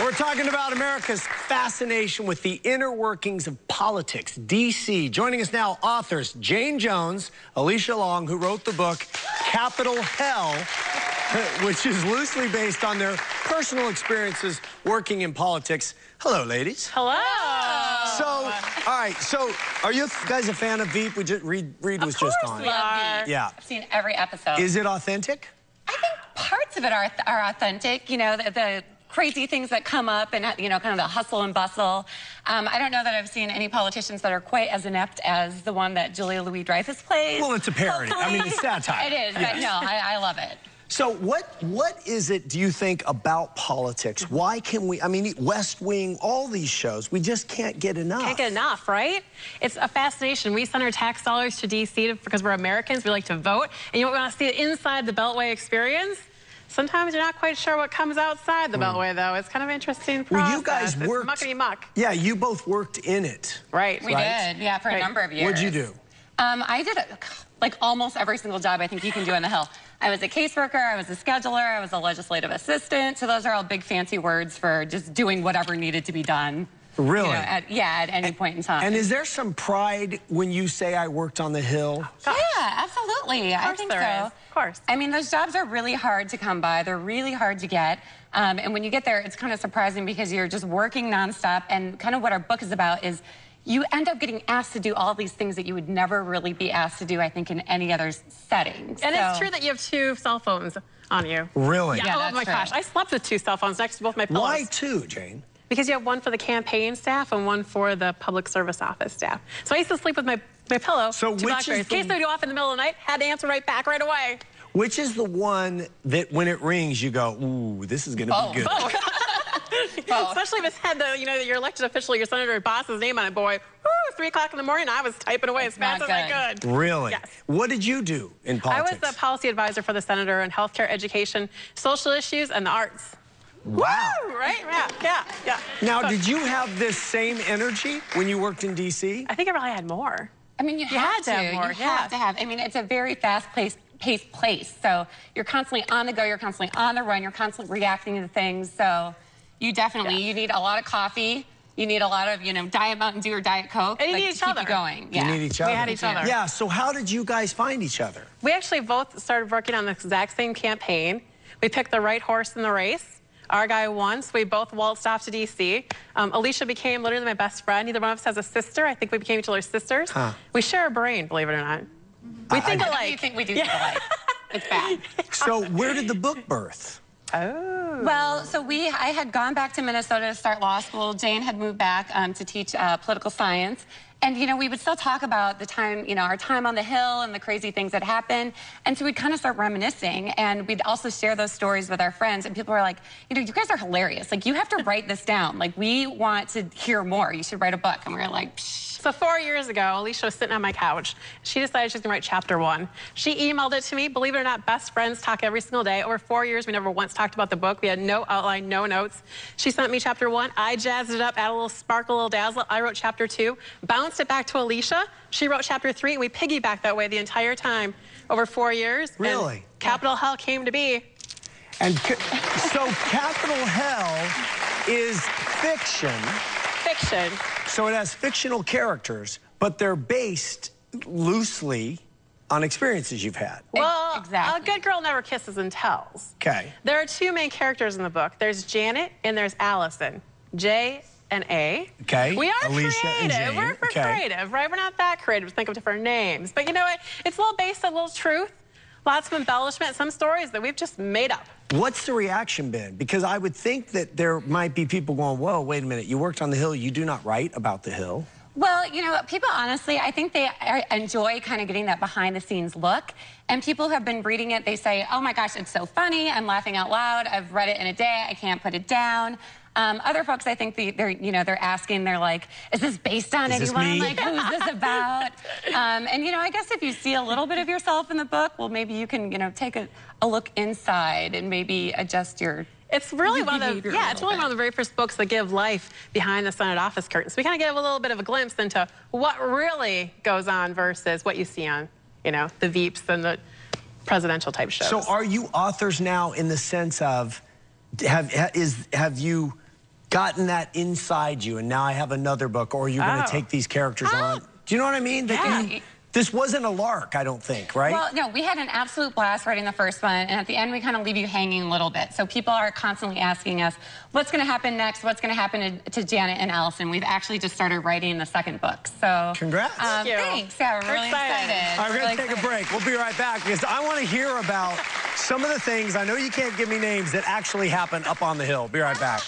We're talking about America's fascination with the inner workings of politics. D.C. Joining us now, authors Jayne Jones, Alicia Long, who wrote the book Capitol Hell, which is loosely based on their personal experiences working in politics. Hello, ladies. Hello. So, all right, so are you guys a fan of Veep? Reed was just on. Of course we are. Yeah. I've seen every episode. Is it authentic? I think parts of it are authentic. You know, the crazy things that come up and, you know, kind of the hustle and bustle. I don't know that I've seen any politicians that are quite as inept as the one that Julia Louis-Dreyfus plays. Well, it's a parody. Hopefully. I mean, it's satire. It is, yes. but no, I love it. So what is it, do you think, about politics? Why can we, I mean, West Wing, all these shows, we just can't get enough. Can't get enough, right? It's a fascination. We send our tax dollars to D.C. because we're Americans. We like to vote. And you want to see it inside the Beltway experience? Sometimes you're not quite sure what comes outside the Beltway, though. It's kind of interesting process. Well, you guys worked... It's muckety-muck. Yeah, you both worked in it. Right. We did, yeah, for a number of years. What'd you do? I did like almost every single job I think you can do on the Hill. I was a caseworker, I was a scheduler, I was a legislative assistant. So those are all big fancy words for just doing whatever needed to be done. Really? You know, at any point in time. And is there some pride when you say I worked on the Hill? Yeah, absolutely. I think so. Of course. I mean, those jobs are really hard to come by. They're really hard to get. And when you get there, it's kind of surprising because you're just working nonstop. And kind of what our book is about is you end up getting asked to do all these things that you would never really be asked to do, I think, in any other setting. And it's true that you have 2 cell phones on you. Really? Yeah, oh my gosh. I slept with 2 cell phones next to both my pillows. Why 2, Jayne? Because you have one for the campaign staff and one for the public service office staff. So I used to sleep with my pillow. So which is in case they would go off in the middle of the night, had to answer right back right away. Which is the one that when it rings, you go, ooh, this is going to be good? Especially if it's had the, you know, your elected official, your senator or boss's name on it, boy. Woo, 3 o'clock in the morning, I was typing away as fast as I could. Really? Yes. What did you do in politics? I was the policy advisor for the senator on healthcare, education, social issues, and the arts. Wow. Woo, right? Yeah. Now, did you have this same energy when you worked in D.C.? I think I probably had more. I mean, you have to have more. You have to have. I mean, it's a very fast-paced place. So you're constantly on the go. You're constantly on the run. You're constantly reacting to things. So you definitely, you need a lot of coffee. You need a lot of, you know, Diet Mountain Dew or Diet Coke. And you need each other. Keep you going. Yeah. You need each other. We had each other. Yeah, so how did you guys find each other? We actually both started working on the exact same campaign. We picked the right horse in the race. Our guy won, so we both waltzed off to D.C. Alicia became literally my best friend. Neither one of us has a sister. I think we became each other's sisters. Huh. We share a brain, believe it or not. We think alike. You think we do think alike. It's bad. So where did the book birth? Oh. Well, so I had gone back to Minnesota to start law school. Jayne had moved back to teach political science. And, you know, we would still talk about the time, you know, our time on the Hill and the crazy things that happened. And so we'd kind of start reminiscing. And we'd also share those stories with our friends. And people were like, you know, you guys are hilarious. Like, you have to write this down. Like, we want to hear more. You should write a book. And we were like, psh. So 4 years ago, Alicia was sitting on my couch. She decided she was going to write chapter 1. She emailed it to me. Believe it or not, best friends talk every single day. Over 4 years, we never once talked about the book. We had no outline, no notes. She sent me chapter 1. I jazzed it up, added a little sparkle, a little dazzle. I wrote chapter 2, bounced it back to Alicia. She wrote chapter 3, and we piggybacked that way the entire time over 4 years. Really? And Capitol Hell came to be. And so Capitol Hell is fiction. Fiction. So it has fictional characters, but they're based loosely on experiences you've had. Well, exactly. A good girl never kisses and tells. Okay. There are 2 main characters in the book. There's Janet and there's Allison. J and A. Okay. We are Alicia creative. And Jayne. We're creative, right? We're not that creative to think of different names. But you know what? It's a little based on a little truth. Lots of embellishment, some stories that we've just made up. What's the reaction been? Because I would think that there might be people going, whoa, wait a minute, you worked on the Hill, you do not write about the Hill. Well, you know, people honestly, I think they enjoy kind of getting that behind-the-scenes look. And people who have been reading it, they say, oh my gosh, it's so funny, I'm laughing out loud, I've read it in a day, I can't put it down. Other folks, I think they're asking, they're like, is this based on anyone? Like, who's this about? And, you know, I guess if you see a little bit of yourself in the book, well, maybe you can, you know, take a look inside and maybe adjust your It's really one of the one of the very first books that give life behind the Senate office curtains. We kind of give a little bit of a glimpse into what really goes on versus what you see on, you know, the Veeps and the presidential type shows. So are you authors now in the sense of have you gotten that inside you and now I have another book, or you're going to take these characters on? Do you know what I mean? Yeah. This wasn't a lark, I don't think, right? Well, no, we had an absolute blast writing the first one, and at the end we kind of leave you hanging a little bit. So people are constantly asking us, what's going to happen next? What's going to happen to Janet and Allison? We've actually just started writing the second book. So congrats. Thank you. Thanks. Yeah, we're really excited. All right, we're going to take a break. We'll be right back because I want to hear about some of the things, I know you can't give me names, that actually happen up on the hill. Be right back.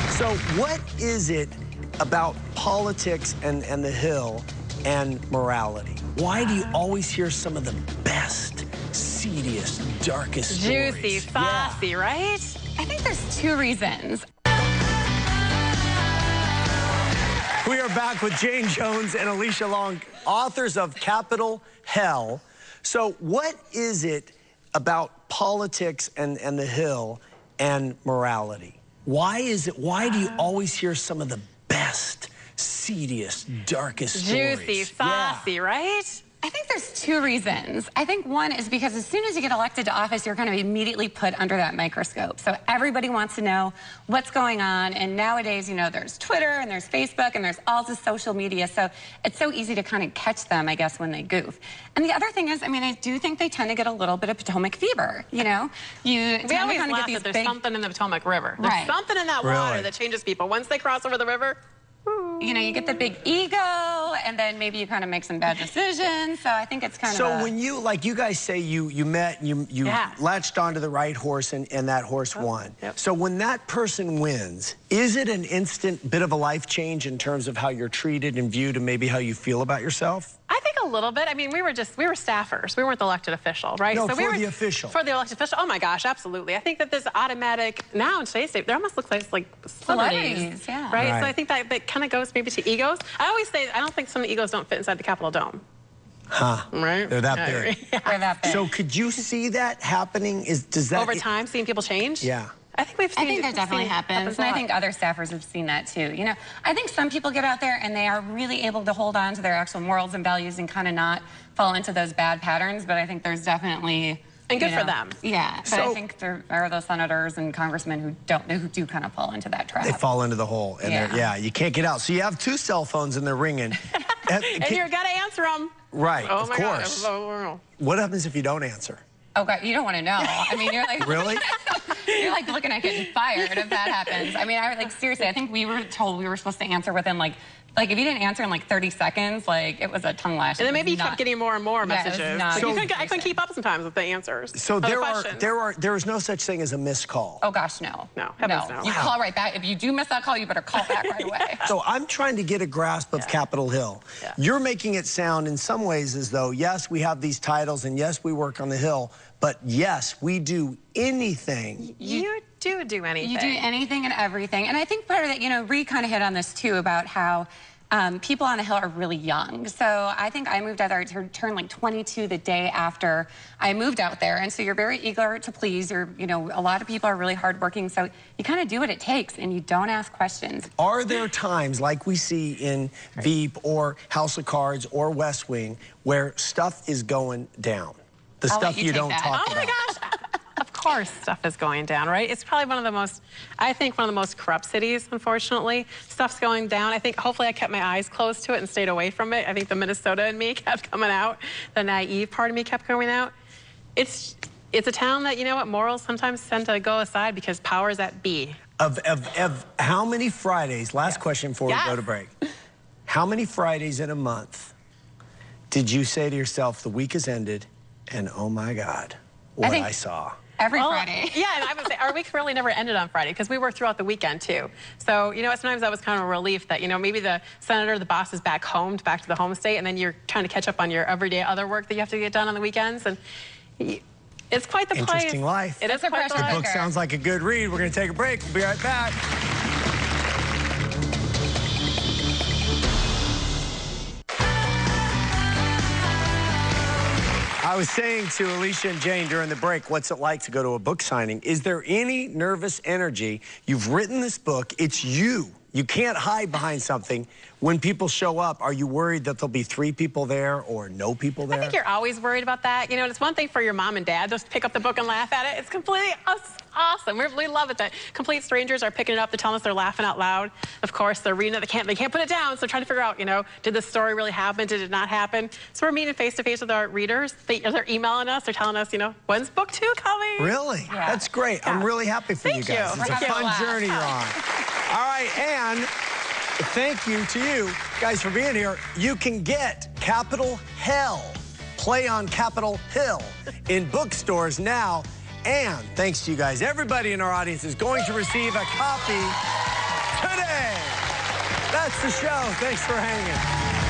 So what is it about politics and the Hill and morality? Why do you always hear some of the best, seediest, darkest stories? Juicy, saucy, right? I think there's two reasons. We are back with Jayne Jones and Alicia Long, authors of Capitol Hell. So what is it about politics and the Hill and morality? Why do you always hear some of the best, seediest, darkest stories? Juicy, saucy, right? I think there's two reasons. I think one is because as soon as you get elected to office, you're kind of immediately put under that microscope. So everybody wants to know what's going on. And nowadays, you know, there's Twitter and there's Facebook and there's all this social media. So it's so easy to kind of catch them, I guess, when they goof. And the other thing is, I mean, I do think they tend to get a little bit of Potomac fever, you know? We always laugh that there's something in the Potomac River. There's something in that water that changes people. Once they cross over the river, you know, you get the big ego, and then maybe you kind of make some bad decisions. So I think it's kind of. So when you, like you guys say, you met, you latched onto the right horse, and that horse won. Yep. So when that person wins, is it an instant bit of a life change in terms of how you're treated and viewed, and maybe how you feel about yourself? I think a little bit. I mean, we were staffers. We weren't the elected official, right? No, so for the official. For the elected official. Oh my gosh, absolutely. I think that this automatic, now in today's day, there almost looks like celebrities. Yeah. Right? So I think that kind of goes maybe to egos. I always say, I don't think some of the egos don't fit inside the Capitol Dome. Huh. Right? They're that big. They're that big. So could you see that happening? Does that... Over time, seeing people change? Yeah. I think we've seen I think that definitely happens, and I think other staffers have seen that too. You know, I think some people get out there and they are really able to hold on to their actual morals and values and kind of not fall into those bad patterns, but I think there's definitely... And good for them. Yeah, but I think there are those senators and congressmen who do kind of fall into that trap. They fall into the hole, and you can't get out. So you have two cell phones and they're ringing. And you've got to answer them. Right, oh of my course. God. What happens if you don't answer? Oh God, you don't want to know. I mean, you're like really? You're like looking at getting fired if that happens. I mean, seriously, I think we were told we were supposed to answer within like if you didn't answer in like 30 seconds, like it was a tongue lash. And then maybe you kept getting more and more messages. I couldn't keep up sometimes with the answers. So there is no such thing as a missed call. Oh gosh, no. No. You call right back. If you do miss that call, you better call back right away. So I'm trying to get a grasp of Capitol Hill. Yeah. You're making it sound in some ways as though, yes, we have these titles, and yes, we work on the Hill, but yes, we do anything. You do anything. You do anything and everything. And I think part of that, you know, Ree kind of hit on this too about how people on the Hill are really young. So I think I moved out there to turn like 22 the day after I moved out there. And so you're very eager to please. You know, a lot of people are really hardworking. So you kind of do what it takes and you don't ask questions. Are there times like we see in Veep or House of Cards or West Wing where stuff is going down? The stuff you don't talk about. Oh my gosh. Of course stuff is going down, right? It's probably one of the most corrupt cities, unfortunately. Stuff's going down. I think hopefully I kept my eyes closed to it and stayed away from it. I think the Minnesota in me kept coming out. The naive part of me kept coming out. It's a town that, you know what, morals sometimes tend to go aside because power's at B. Of how many Fridays, last question before we go to break, how many Fridays in a month did you say to yourself, the week has ended, and oh my God, what I saw? Every Friday. Yeah, and I would say our week really never ended on Friday because we worked throughout the weekend too. So, you know, sometimes that was kind of a relief that, you know, maybe the senator, the boss is back home, back to the home state, and then you're trying to catch up on your everyday other work that you have to get done on the weekends. And it's quite the place. Interesting life. It is quite the life. The book sounds like a good read. We're going to take a break. We'll be right back. I was saying to Alicia and Jayne during the break, what's it like to go to a book signing? Is there any nervous energy? You've written this book. It's you. You can't hide behind something. When people show up, are you worried that there'll be 3 people there or no people there? I think you're always worried about that. You know, it's one thing for your mom and dad just to pick up the book and laugh at it. It's completely awesome. We love it that complete strangers are picking it up to tell us they're laughing out loud. Of course, they're reading it. They can't put it down, so they're trying to figure out, you know, did this story really happen? Did it not happen? So we're meeting face to face with our readers. They're emailing us. They're telling us, you know, when's book 2 coming? Really? Yeah. That's great. Yeah. I'm really happy for you guys. Thank you. It's a fun journey you're on. All right, and thank you to you guys for being here. You can get Capitol Hell, Play on Capitol Hill, in bookstores now. And thanks to you guys, everybody in our audience is going to receive a copy today. That's the show. Thanks for hanging.